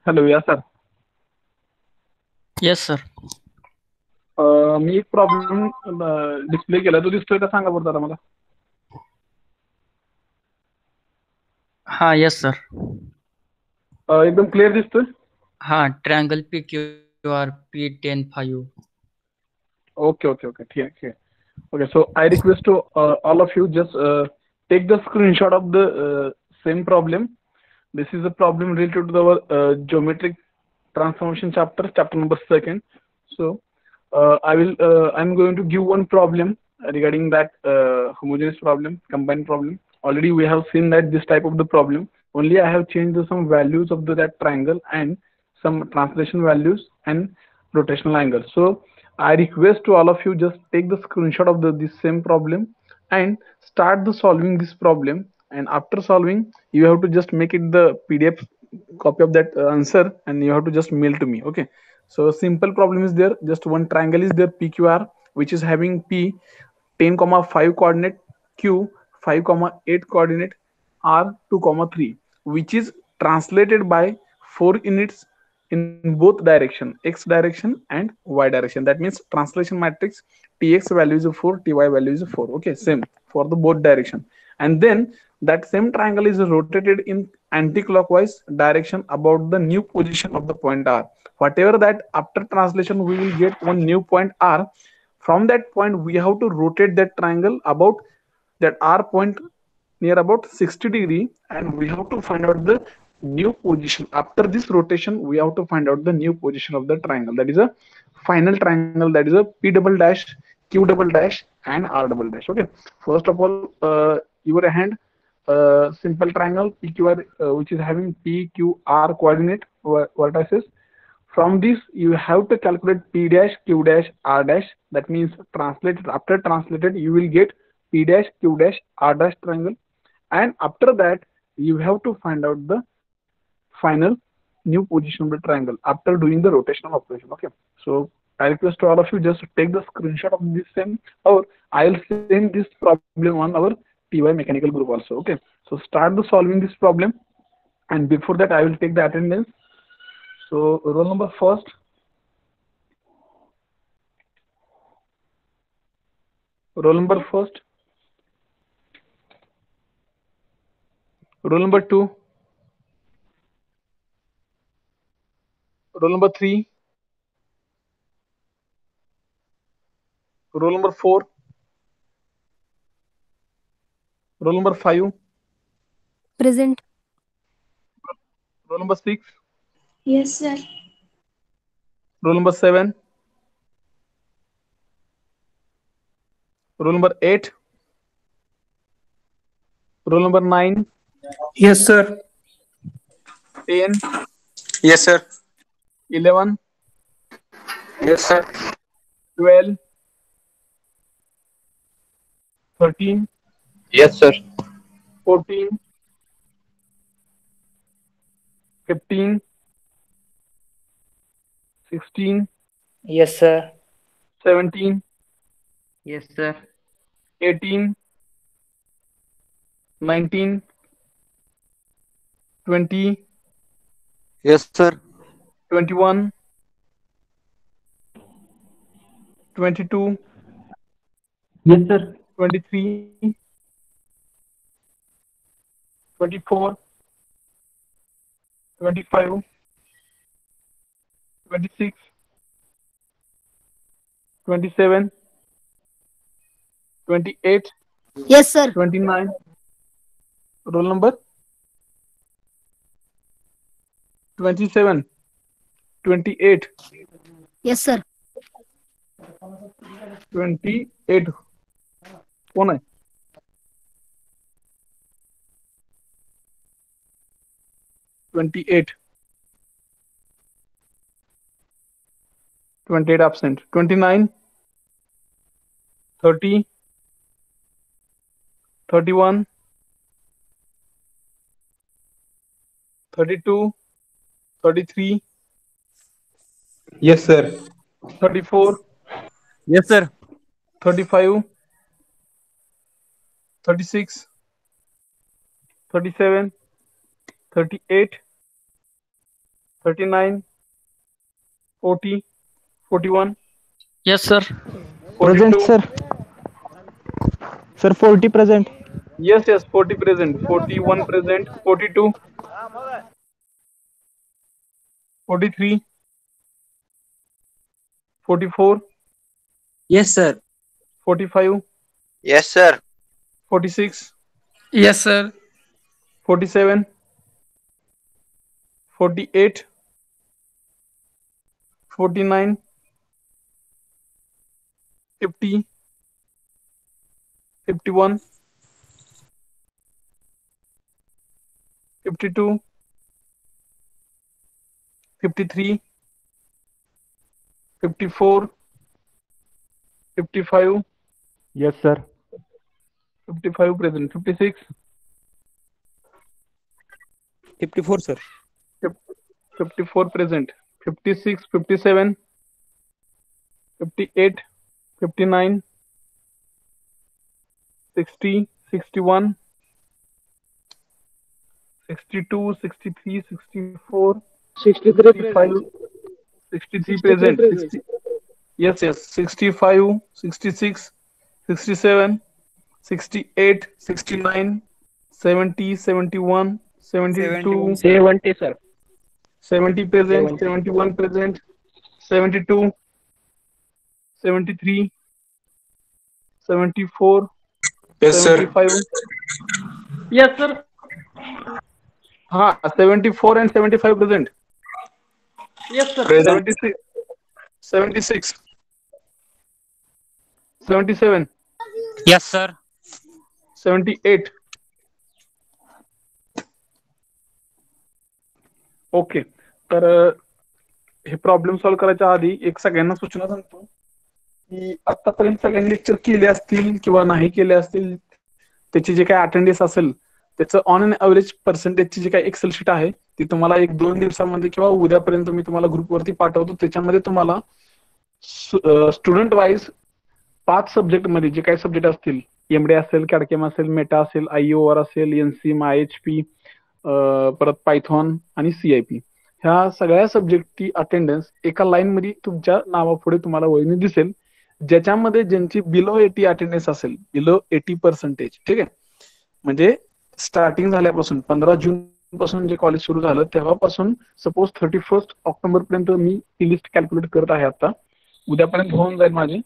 Hello, या sir. Yes sir. मी एक problem display केला, तो दिसतोय का सांगा बरं जरा मला. हा येस सर. एकदम क्लिअर दिसतोय. हा triangle PQR P10 5. Okay okay okay, ठीक आहे ठीक आहे. Okay, so I request to all of you just take the screenshot of the same problem. This is a problem related to our geometric transformation chapter number 2nd. So I'm going to give one problem regarding that homogeneous problem, combined problem. Already we have seen that this type of the problem. Only I have changed some values of that triangle and some translation values and rotational angle. So I request to all of you just take the screenshot of this same problem and start the solving this problem. And after solving, you have to just make it the PDF copy of that answer, and you have to just mail to me. Okay. So simple problem is there. Just one triangle is there, PQR, which is having P 10,5 coordinate, Q 5,8 coordinate, R 2,3, which is translated by 4 units in both direction, X direction and Y direction. That means translation matrix, Tx value is 4, Ty value is 4. Okay, same for the both direction. And then that same triangle is rotated in anti-clockwise direction about the new position of the point R. Whatever that after translation we will get one new point R. From that point we have to rotate that triangle about that R point near about 60 degree, and we have to find out the new position. After this rotation we have to find out the new position of the triangle. That is a final triangle, that is a P double dash, Q double dash and R double dash. Okay, first of all, your hand simple triangle PQR, which is having PQR coordinate vertices. From this you have to calculate P dash, Q dash, R dash. That means translated, after translated you will get P dash, Q dash, R dash triangle. And after that you have to find out the final new position of the triangle after doing the rotational operation. Okay, so I request to all of you just take the screenshot of this same, or I'll send this problem on our TY mechanical group also. Okay, so start the solving this problem, and before that I will take the attendance. So roll number first. Roll number first. Roll number 2. Roll number 3. Roll number 4. Roll number 5. Present. Roll number 6. Yes, sir. Roll number 7. Roll number 8. Roll number 9. Yes, sir. 10. Yes, sir. 11. Yes, sir. 12. 13. Yes, sir. 14. 15. 16. Yes, sir. 17. Yes sir. 18. 19. 20. Yes, sir. 21. 22. Yes, sir. 23. 24. 25. 26. 27. 28. Yes, sir. 29. Roll number 27. 28. Yes, sir. 28. कोण आहे? 28. 28 absent. 29. 30. 31. 32. 33. Yes, sir. 34. Yes sir. 35. 36. 37. 38. 39, 40, 41, Yes, sir. 42. Present, sir. Sir, 40 present. Yes, 40 present, 41 present, 42, 43, 44, Yes, sir. 45, Yes, sir. 46, Yes, sir. 47, 48, 49, 50, 51, 52, 53, 54, 55, Yes, sir. 55 present, 56, 54, sir. 54 present, 56, 57, 58, 59, 60, 61, 62, 63, 64, 65, 63 present, 60, yes, 65, 66, 67, 68, 69, 70, 71, 72, 70, sir. 70 present, 71 present, 72, 73, 74, Yes, sir. 75. Yes, sir. हाँ 74 and 75 present. Yes, sir. 76, 76, 77, Yes, sir. 78. Okay, तर हे problem solve करायच्या आधी एक सगळ्यांना सूचना सांगतो की आतापर्यंत सगळ्यांनी लेक्चर केले असतील किंवा नाही केले असतील, त्याची जे काही अटेंडन्स असेल त्याचं ऑन अन ॲव्हरेज पर्सेंटेजची जी काही एक्सेल शीट आहे ती तुम्हाला 1-2 दिवसामध्ये किंवा उद्यापर्यंत मी तुम्हाला ग्रुपवरती पाठवतो. त्याच्यामध्ये तुम्हाला स्टुडंट वाईज 5 सब्जेक्टमध्ये जे काही सब्जेक्ट असतील, एमडे असेल, कॅडकेम असेल, मेटा असेल, आयओआर असेल, एनसीएम, आयएचपी, परत पायथॉन आणि सीआयपी, ह्या सगळ्या सब्जेक्टची अटेंडन्स एका लाईन मध्ये तुमच्या नावापुढे तुम्हाला वळीने दिसेल, ज्याच्यामध्ये ज्यांची बिलो 80 अटेंडन्स असेल, बिलो 80%, ठीक आहे. म्हणजे स्टार्टिंग झाल्यापासून 15 जून पासून जे कॉलेज सुरू झालं तेव्हापासून सपोज 31 ऑक्टोबर पर्यंत मी ती लिस्ट कॅल्क्युलेट करत आहे. आता उद्यापर्यंत होऊन जाईल माझी.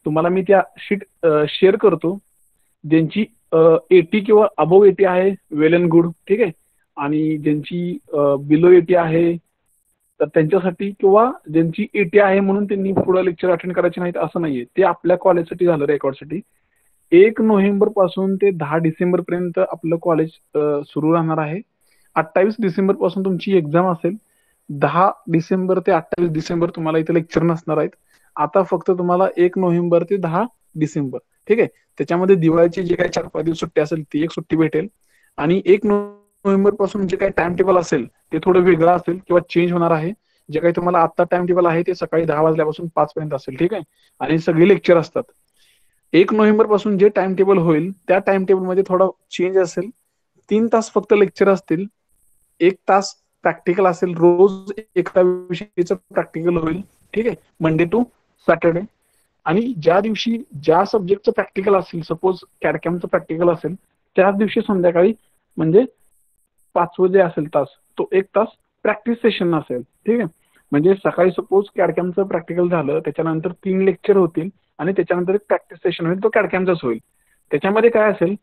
तुम्हाला मी त्या शीट शेअर करतो. ज्यांची 80 किंवा अबोव्ह 80 आहे वेल अँड गुड, ठीक आहे. आणि ज्यांची बिलो 80 आहे तर त्यांच्यासाठी, किंवा ज्यांची 80 आहे म्हणून त्यांनी पुढे लेक्चर अटेंड करायचे नाहीत असं नाहीये. ते आपल्या कॉलेजसाठी झालं, रेकॉर्डसाठी. 1 नोव्हेंबर पासून ते 10 डिसेंबर पर्यंत आपलं कॉलेज सुरू राहणार आहे. 28 डिसेंबर पासून तुमची एक्झाम असेल. 10 डिसेंबर ते 28 डिसेंबर तुम्हाला इथे लेक्चर नसणार आहेत. आता फक्त तुम्हाला 1 नोव्हेंबर ते 10 डिसेंबर, ठीक आहे. त्याच्यामध्ये दिवाळीची जे काही 4-5 दिवस सुट्टी असेल ती एक सुट्टी भेटेल. आणि 1 नोव्हेंबर पासून जे काही टाइम टेबल असेल ते थोडं वेगळं असेल किंवा चेंज होणार आहे. जे काही तुम्हाला आता टाइम टेबल आहे ते सकाळी 10 वाजल्यापासून 5 पर्यंत असेल, ठीक आहे. आणि सगळे लेक्चर असतात. 1 नोव्हेंबर पासून जे टाइम टेबल होईल त्या टाइम टेबल मध्ये थोडा चेंज असेल. 3 तास फक्त लेक्चर असतील, 1 तास प्रॅक्टिकल असेल. रोज एका विषयाचं प्रॅक्टिकल होईल, ठीक आहे, मंडे टू सॅटर्डे. आणि ज्या दिवशी ज्या सब्जेक्टचं प्रॅक्टिकल असेल, सपोज कॅडकॅमचं प्रॅक्टिकल असेल, त्याच दिवशी संध्याकाळी म्हणजे 5 जे असेल तास, तो 1 तास प्रॅक्टिस सेशन असेल, ठीक आहे. म्हणजे सकाळी सपोज कॅडकॅमचं प्रॅक्टिकल झालं, त्याच्यानंतर 3 लेक्चर होतील आणि त्याच्यानंतर एक प्रॅक्टिस सेशन होईल, तो कॅडकॅमचाच होईल. त्याच्यामध्ये काय असेल,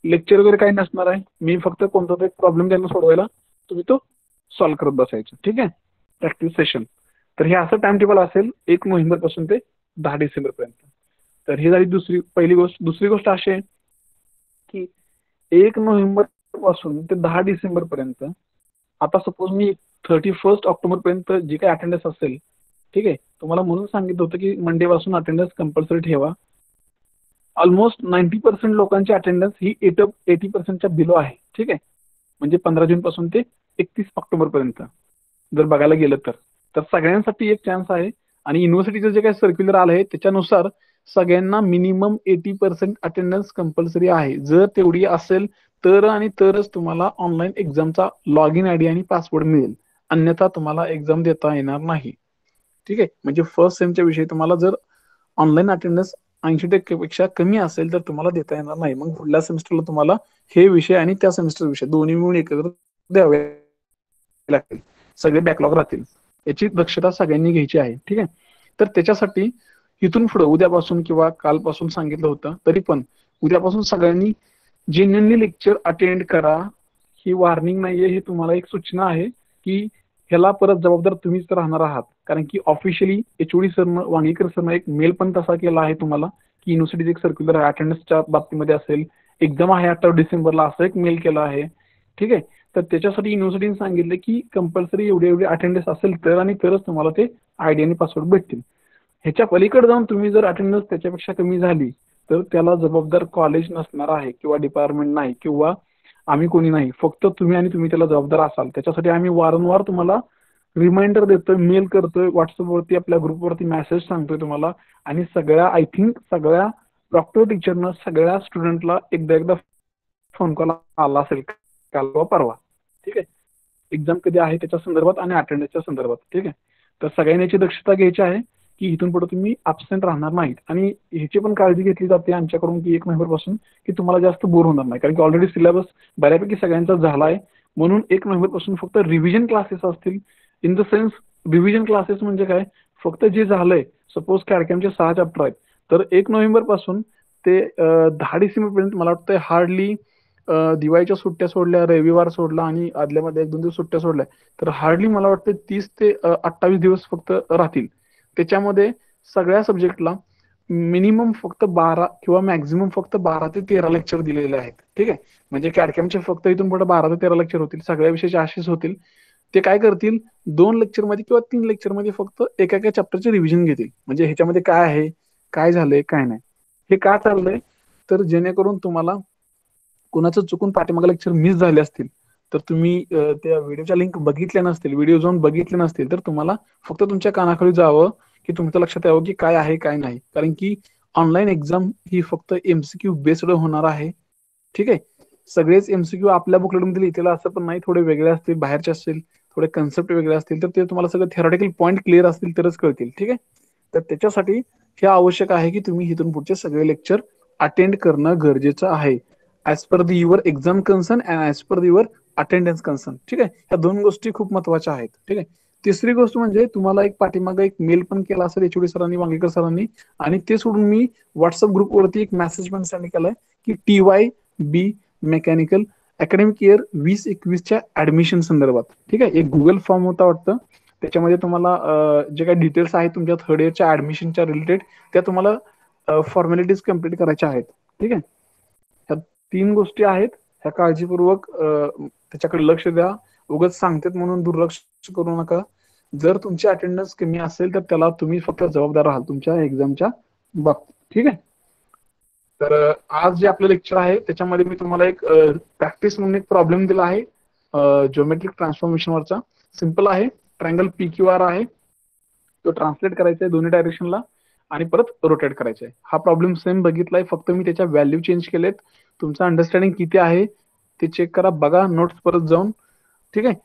लेक्चर वगैरे काही नसणार आहे. मी फक्त कोणता तरी प्रॉब्लेम त्यांना सोडवायला, तुम्ही तो सॉल्व्ह करत बसायचं, ठीक आहे, प्रॅक्टिस सेशन. तर हे असं टाइम टेबल असेल 1 नोव्हेंबर पासून ते 10 डिसेंबर पर्यंत. तर ही झाली पहिली गोष्ट. दुसरी गोष्ट अशी आहे की 1 नोव्हेंबर पासून ते 10 डिसेंबर पर्यंत, आता सपोज मी 31 ऑक्टोबर पर्यंत जी काही अटेंडन्स असेल, ठीक आहे, तुम्हाला म्हणून सांगितलं होतं की मंडे पासून अटेंडन्स कंपल्सरी ठेवा. ऑलमोस्ट 90% लोकांची अटेंडन्स ही 80%च्या बिलो आहे, ठीक आहे. म्हणजे 15 जून पासून ते 31 ऑक्टोबर पर्यंत जर बघायला गेलं तर सगळ्यांसाठी एक चान्स आहे. आणि युनिव्हर्सिटीचं जे काही सर्क्युलर आलं आहे त्याच्यानुसार सगळ्यांना मिनिमम 80% अटेंडन्स कंपल्सरी आहे. जर तेवढी असेल तर आणि तरच तुम्हाला ऑनलाईन एक्झामचा लॉग इन आयडी आणि पासवर्ड मिळेल. अन्यथा तुम्हाला एक्झाम देता येणार नाही. ठीक आहे. म्हणजे फर्स्ट सेमच्या विषयी तुम्हाला जर ऑनलाईन अटेंडन्स 80% कमी असेल तर तुम्हाला देता येणार नाही. मग पुढल्या सेमिस्टरला तुम्हाला हे विषय आणि त्या सेमिस्टर विषय दोन्ही मिळून एकत्र द्यावे लागतील. सगळे बॅकलॉग राहतील. याची दक्षता सगळ्यांनी घ्यायची आहे. ठीक आहे. तर त्याच्यासाठी इथून पुढे उद्यापासून किंवा कालपासून सांगितलं होतं तरी पण उद्यापासून सगळ्यांनी जेन्युइनली लेक्चर अटेंड करा. ही वॉर्निंग नाहीये, हे तुम्हाला एक सूचना आहे की ह्याला परत जबाबदार तुम्हीच राहणार आहात. कारण की ऑफिशियली एचओडी सरनं वांगीकर सरनं एक मेल पण तसा केला आहे तुम्हाला की युनिव्हर्सिटीचे एक सर्क्युलर अटेंडन्सच्या बाबतीमध्ये असेल, एक्झाम आहे 18 डिसेंबरला असं एक मेल केला आहे. ठीक आहे. तर त्याच्यासाठी युनिव्हर्सिटीने सांगितलं की कंपल्सरी एवढे अटेंडन्स असेल तर आणि तरच तुम्हाला ते आयडी आणि पासवर्ड भेटतील. ह्याच्या पलीकडे जाऊन तुम्ही जर अटेंडन्स त्याच्यापेक्षा कमी झाली तर त्याला जबाबदार कॉलेज नसणार आहे किंवा डिपार्टमेंट नाही किंवा आम्ही कोणी नाही. फक्त तुम्ही आणि तुम्ही त्याला जबाबदार असाल. त्याच्यासाठी आम्ही वारंवार तुम्हाला रिमाइंडर देतोय, मेल करतोय, व्हॉट्सअपवरती आपल्या ग्रुपवरती मेसेज सांगतोय तुम्हाला आणि सगळ्या आय थिंक सगळ्या डॉक्टर टीचरनं सगळ्या स्टुडंटला एकदा फोन कॉल आला असेल काल किंवा परवा. ठीक आहे. एक्झाम कधी आहे त्याच्या संदर्भात आणि अटेंडन्सच्या संदर्भात. ठीक आहे. तर सगळ्यांनी याची दक्षता घ्यायची आहे की इथून पुढे तुम्ही अब्सेंट राहणार नाहीत. आणि ह्याची पण काळजी घेतली जाते आमच्याकडून की 1 नोव्हेंबरपासून की तुम्हाला जास्त बोर होणार नाही. कारण की ऑलरेडी सिलेबस बऱ्यापैकी सगळ्यांचा झाला आहे. म्हणून 1 नोव्हेंबरपासून फक्त रिव्हिजन क्लासेस असतील. In the sense revision classes म्हणजे काय, फक्त जे झालंय सपोज कॅडकॅमचे 6 चॅप्टर आहेत तर 1 नोव्हेंबरपासून ते 10 डिसेंबरपर्यंत मला वाटतं हार्डली दिवाळीच्या सुट्ट्या सोडल्या, रविवार सोडला आणि आदल्यामध्ये 1-2 दिवस सुट्ट्या सोडल्या तर हार्डली मला वाटतं 30 ते 28 दिवस फक्त राहतील. त्याच्यामध्ये सगळ्या सब्जेक्टला मिनिमम फक्त 12 किंवा मॅक्झिमम फक्त 12 ते 13 लेक्चर दिलेले आहेत. ठीक आहे. म्हणजे कॅडकॅमचे फक्त इथून पुढे 12 ते 13 लेक्चर होतील. सगळ्या विषयाचे असेच होतील. ते काय करतील 2 लेक्चरमध्ये किंवा 3 लेक्चरमध्ये फक्त एका चॅप्टरचे रिव्हिजन घेतील. म्हणजे ह्याच्यामध्ये काय आहे, काय झालंय, काय नाही. हे का चाललंय तर जेणेकरून तुम्हाला कुणाचं चुकून पाठीमागे लेक्चर मिस झाले असतील तर तुम्ही त्या व्हिडिओच्या लिंक बघितल्या नसतील, व्हिडिओ जाऊन बघितले नसतील तर तुम्हाला फक्त तुमच्या कानाखाली जावं की तुमच्या लक्षात यावं की काय आहे काय नाही. कारण की ऑनलाईन एक्झाम ही फक्त एमसीक्यू बेस्ड होणार आहे. ठीक आहे. सगळेच एमसीक्यू आपल्या बुकलेटमध्ये लिहिलेलं असं पण नाही, थोडे वेगळे असतील, बाहेरचे असतील, थोडे कन्सेप्ट वेगळे असतील तर ते तुम्हाला सगळं थेरॉटिकल पॉईंट क्लिअर असतील तरच कळतील. ठीक आहे. तर त्याच्यासाठी हे आवश्यक आहे की तुम्ही इथून पुढचे सगळे लेक्चर अटेंड करणं गरजेचं आहे. As per the your exam concern and as per the your attendance concern. ठीक आहे. ह्या 2 गोष्टी खूप महत्वाच्या आहेत. ठीक आहे. तिसरी गोष्ट म्हणजे तुम्हाला एक पाठीमागे एक मेल पण केला असेल एचओडी सरांनी, वांगीकर सरांनी, आणि ते सोडून मी व्हॉट्सअप ग्रुपवरती एक मेसेज पण सेंड केलाय की TYB मेकॅनिकल अकॅडमिक इयर 2021च्या ऍडमिशन संदर्भात. ठीक आहे. एक गुगल फॉर्म होता वाटतं, त्याच्यामध्ये तुम्हाला जे काही डिटेल्स आहेत तुमच्या थर्ड इयरच्या ऍडमिशनच्या रिलेटेड त्या तुम्हाला फॉर्मॅलिटीज कम्प्लीट करायच्या आहेत. ठीक आहे. ह्या 3 गोष्टी आहेत. ह्या काळजीपूर्वक त्याच्याकडे लक्ष द्या. उगाच सांगतात म्हणून दुर्लक्ष करू नका. जर तुमची अटेंडन्स कमी असेल तर त्याला तुम्ही फक्त जबाबदार राहाल तुमच्या एक्झामच्या बाबतीत. ठीक आहे. तर आज जे आपलं लेक्चर आहे त्याच्यामध्ये मी तुम्हाला एक प्रॅक्टिस म्हणून एक प्रॉब्लेम दिला आहे जिओमेट्रिक ट्रान्सफॉर्मेशनवरचा. सिम्पल आहे. ट्रायंगल PQR आहे, तो ट्रान्सलेट करायचा आहे दोन्ही डायरेक्शनला आणि परत रोटेट करायचा आहे. हा प्रॉब्लेम सेम बघितलाय, फक्त मी त्याच्या व्हॅल्यू चेंज केलेत. तुमचं अंडरस्टँडिंग किती आहे ते चेक करा, बघा नोट्स परत जाऊन. ठीक आहे.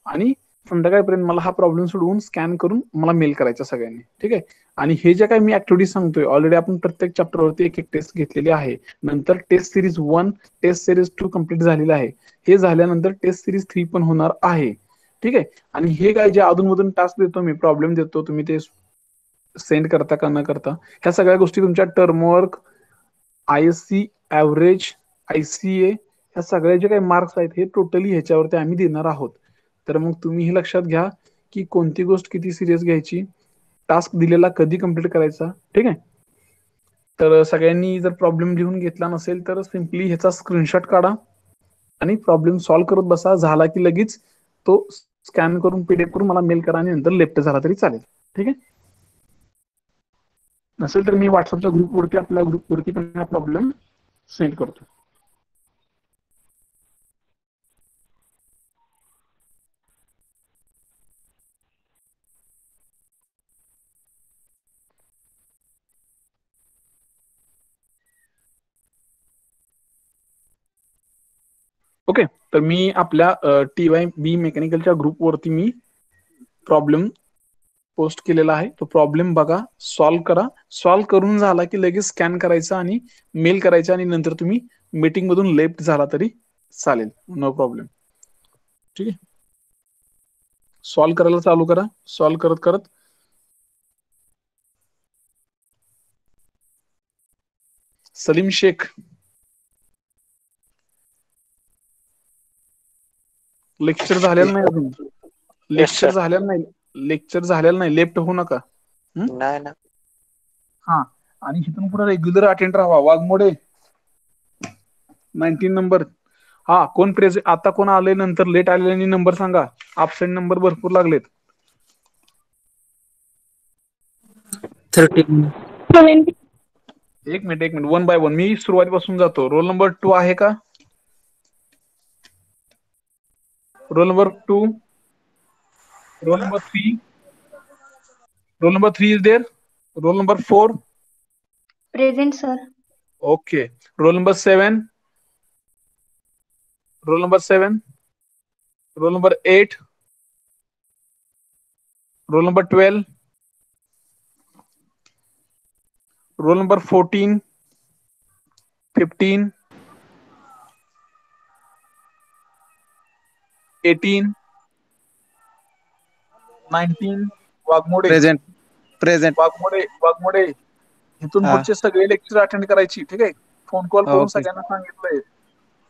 आणि संध्याकाळपर्यंत मला हा प्रॉब्लेम सोडवून स्कॅन करून मला मेल करायचा सगळ्यांनी. ठीक आहे. आणि हे जे काही मी ऍक्टिव्हिटीज सांगतोय ऑलरेडी आपण प्रत्येक चॅप्टरवरती एक टेस्ट घेतलेली आहे. नंतर test series 1, test series 2 complete झालेला आहे. हे झाल्यानंतर टेस्ट सिरीज 3 पण होणार आहे. ठीक आहे. आणि हे काय जे अधूनमधून टास्क देतो मी, प्रॉब्लेम देतो, तुम्ही ते सेंड करता का न करता, ह्या सगळ्या गोष्टी तुमच्या टर्मवर्क, ISC, ऍव्हरेज, ICA, ह्या सगळ्या जे काही मार्क्स आहेत हे टोटली ह्याच्यावरती आम्ही देणार आहोत. तर मग तुम्ही हे लक्षात घ्या की कोणती गोष्ट किती सिरियस घ्यायची, टास्क दिलेला कधी कम्प्लीट करायचा. ठीक आहे. तर सगळ्यांनी जर प्रॉब्लेम लिहून घेतला नसेल तर सिम्पली ह्याचा स्क्रीनशॉट काढा आणि प्रॉब्लेम सॉल्व्ह करत बसा. झाला की लगेच तो स्कॅन करून PDF करून मला मेल करा आणि नंतर लेफ्ट झाला तरी चालेल. ठीक आहे. नसेल तर मी व्हॉट्सअपच्या ग्रुपवरती आपल्या ग्रुपवरती पण हा प्रॉब्लेम सेंड करतो. ओके. तर मी आपल्या TYB मेकॅनिकलच्या ग्रुपवरती मी प्रॉब्लेम पोस्ट केलेला आहे. तो प्रॉब्लेम बघा, सॉल्व्ह करा. सॉल्व्ह करून झाला की लगेच स्कॅन करायचा आणि मेल करायचा आणि नंतर तुम्ही मीटिंग मधून लेफ्ट झाला तरी चालेल, नो प्रॉब्लेम. ठीक आहे, सॉल्व्ह करायला चालू करा. सॉल्व्ह करत करत सलीम शेख, लेक्चर झालेलं नाही अजून. लेक्चर झालेलं नाही, लेक्चर झालेलं नाही. लेफ्ट होऊ नका. नाही ना. हा, आणि इथून पुढे रेग्युलर अटेंड राहा. वाघमोडे 19 नंबर. हा, कोण प्रेझेंट आता, कोण आले नंतर लेट आलेल्यांनी नंबर सांगा. अबसेंट नंबर भरपूर लागलेत. 13. एक मिनिट, वन बाय वन. मी सुरुवातीपासून जातो. रोल नंबर 2 आहे का? Roll number 2, roll number 3, roll number 3 is there. Roll number 4, Present, sir. Okay. Roll number 7, roll number 7, roll number 8, roll number 12, roll number 14, 15, 18, 19. Waghmode, present. Waghmode इथून हा. पुढचे सगळे लेक्चर अटेंड करायची. ठीक आहे, फोन कॉल करून ओके. सगळ्यांना सांगितलंय.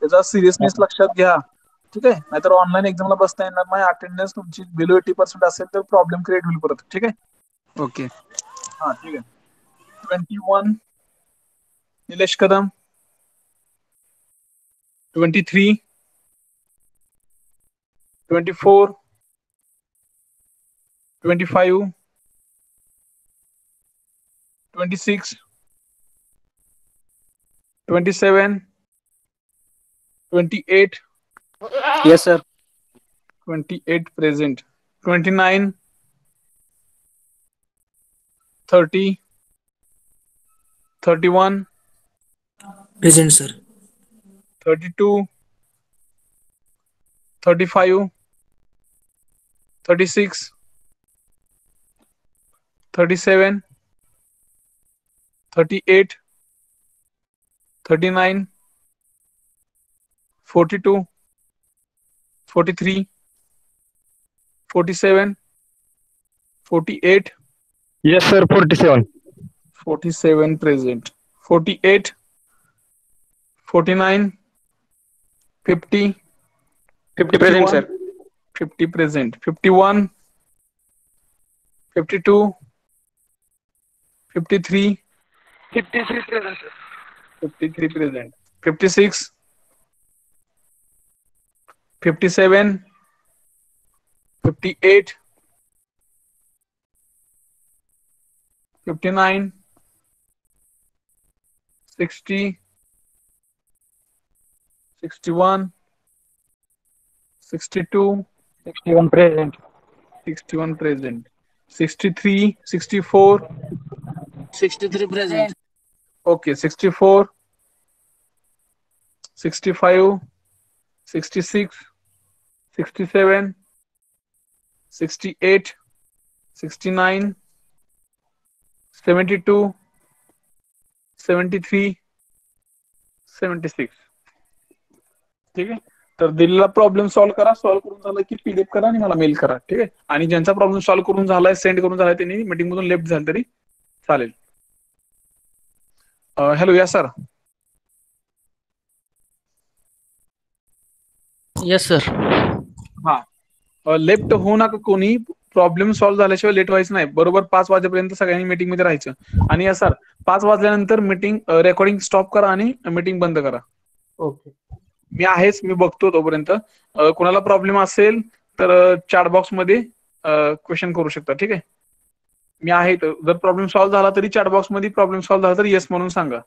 त्याचा सिरियसनेस लक्षात घ्या. ठीक आहे, नाहीतर ऑनलाईन एक्झामला बसता येणार नाही. अटेंडन्स तुमची बिलो 80% असेल तर प्रॉब्लेम क्रिएट होईल परत. ठीक आहे, ओके. हा ठीक आहे. 21 निलेश कदम, 23, 24, 25, 26, 27, 28, Yes, sir. 28 present, 29, 30, 31, Present, sir. 32, 35, 36, 37, 38, 39, 42, 43, 47, 48, yes sir. 47. 47 present, 48, 49, 50, 50 present sir. 50 present, 51, 52, 53, 53 present, sir. 53 present, 56, 57, 58, 59, 60, 61, 62, 61 present. 61 present, 63, 64, 63 present, okay, 64, 65, 66, 67, 68, 69, 72, 73, 76. ठीक आहे, तर दिलेला प्रॉब्लेम सॉल्व्ह करा. सॉल्व्ह करून झाला की पीडीएफ करा आणि मला मेल करा. ठीक आहे, आणि ज्यांचा प्रॉब्लेम सॉल्व्ह करून झालाय, सेंड करून झालाय, त्यांनी मीटिंग मधून लेफ्ट झालं तरी चालेल. हॅलो, या सर. Yes, sir. हा, लेफ्ट होऊ नका कोणी. प्रॉब्लेम सॉल्व्ह झाल्याशिवाय लेट व्हायचं नाही. बरोबर 5 वाजेपर्यंत सगळ्यांनी मीटिंग मध्ये राहायचं. आणि या सर, 5 वाजल्यानंतर मीटिंग रेकॉर्डिंग स्टॉप करा आणि मीटिंग बंद करा. okay. मी आहेच, मी बघतो तोपर्यंत. कोणाला प्रॉब्लेम असेल तर चॅट बॉक्स मध्ये क्वेश्चन करू शकता. ठीक आहे, मी आहे. जर प्रॉब्लेम सॉल्व्ह झाला तरी चॅट बॉक्स मध्ये, प्रॉब्लेम सॉल्व्ह झाला तर येस म्हणून सांगा.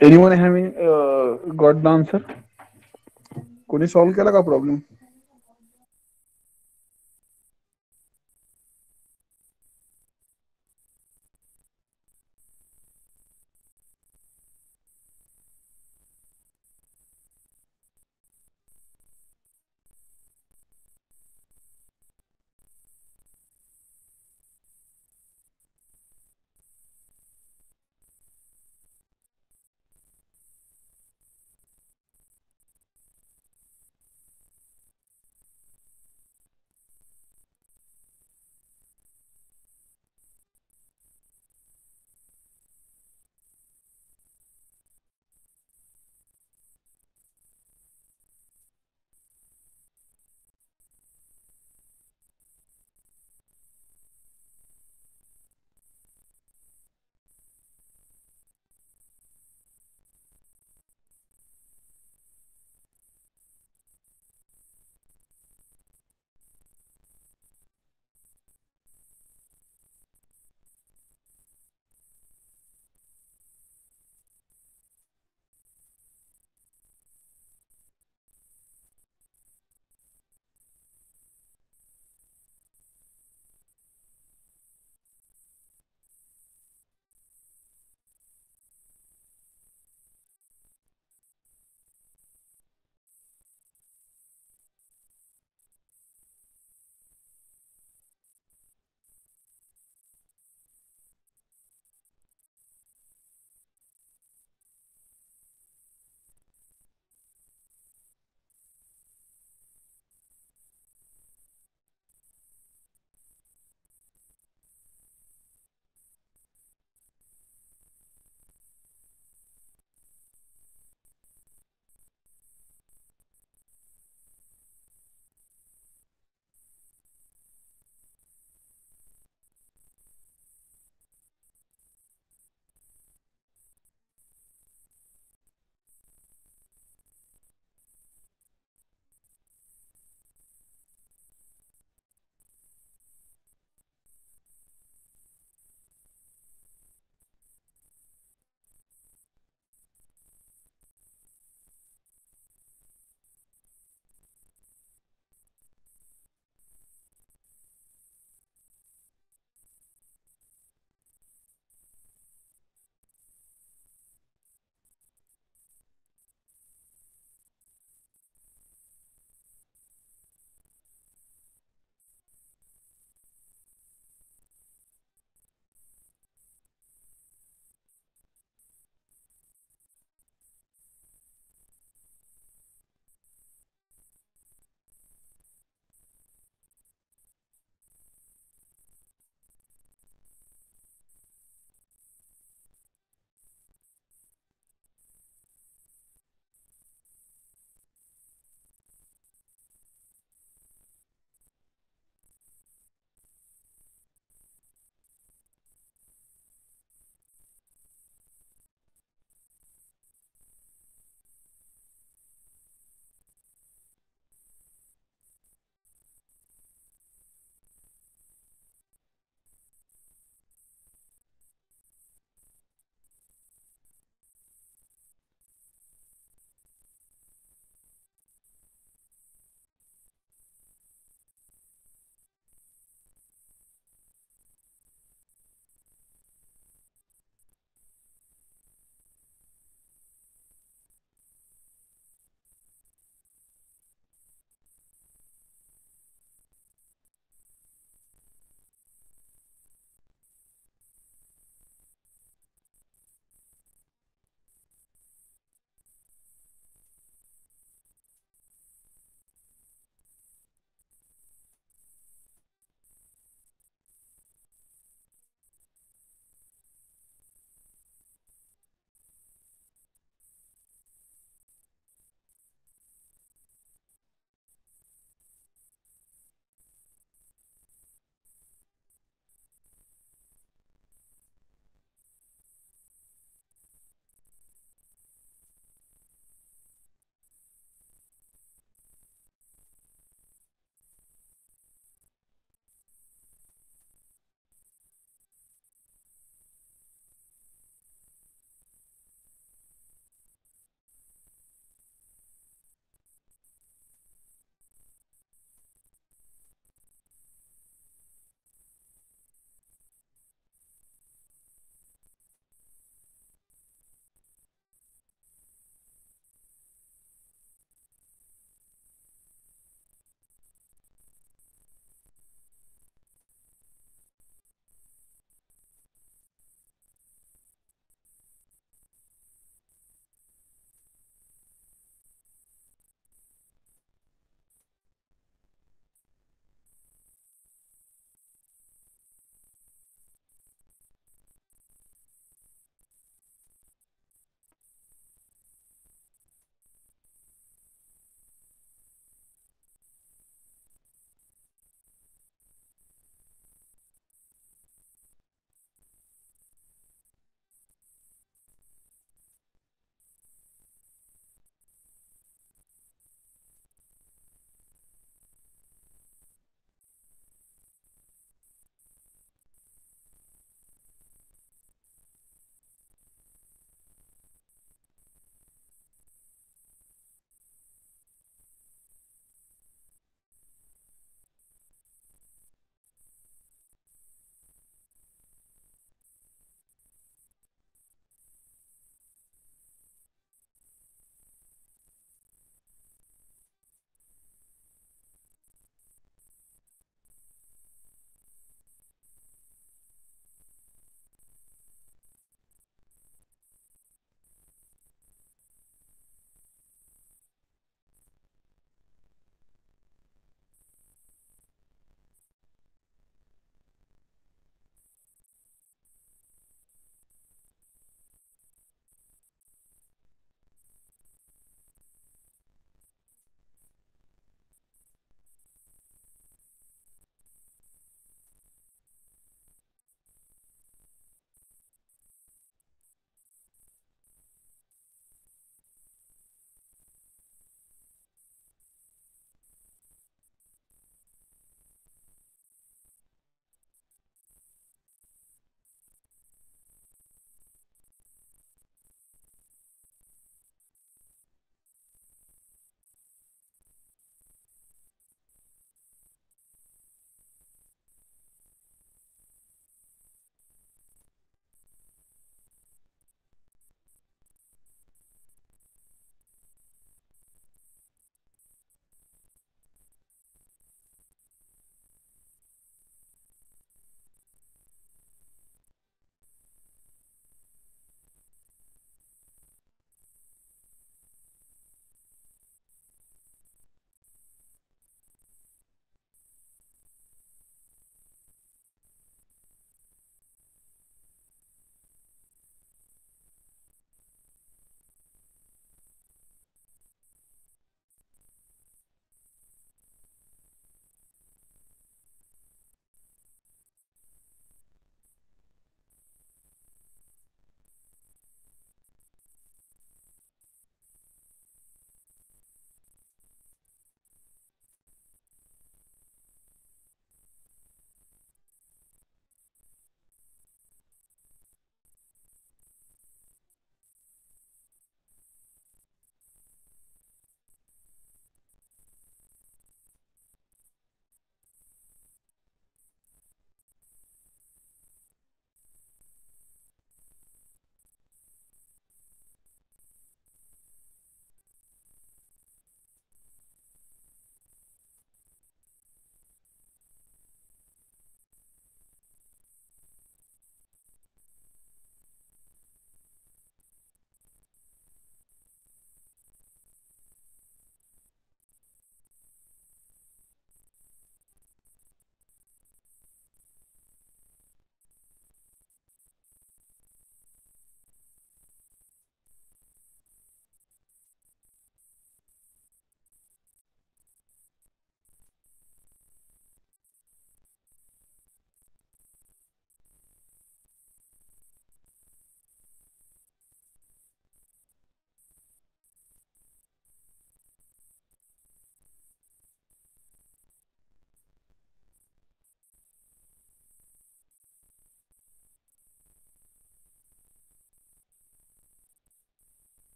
Anyone having got the answer? कोणी सॉल्व्ह केला का प्रॉब्लेम?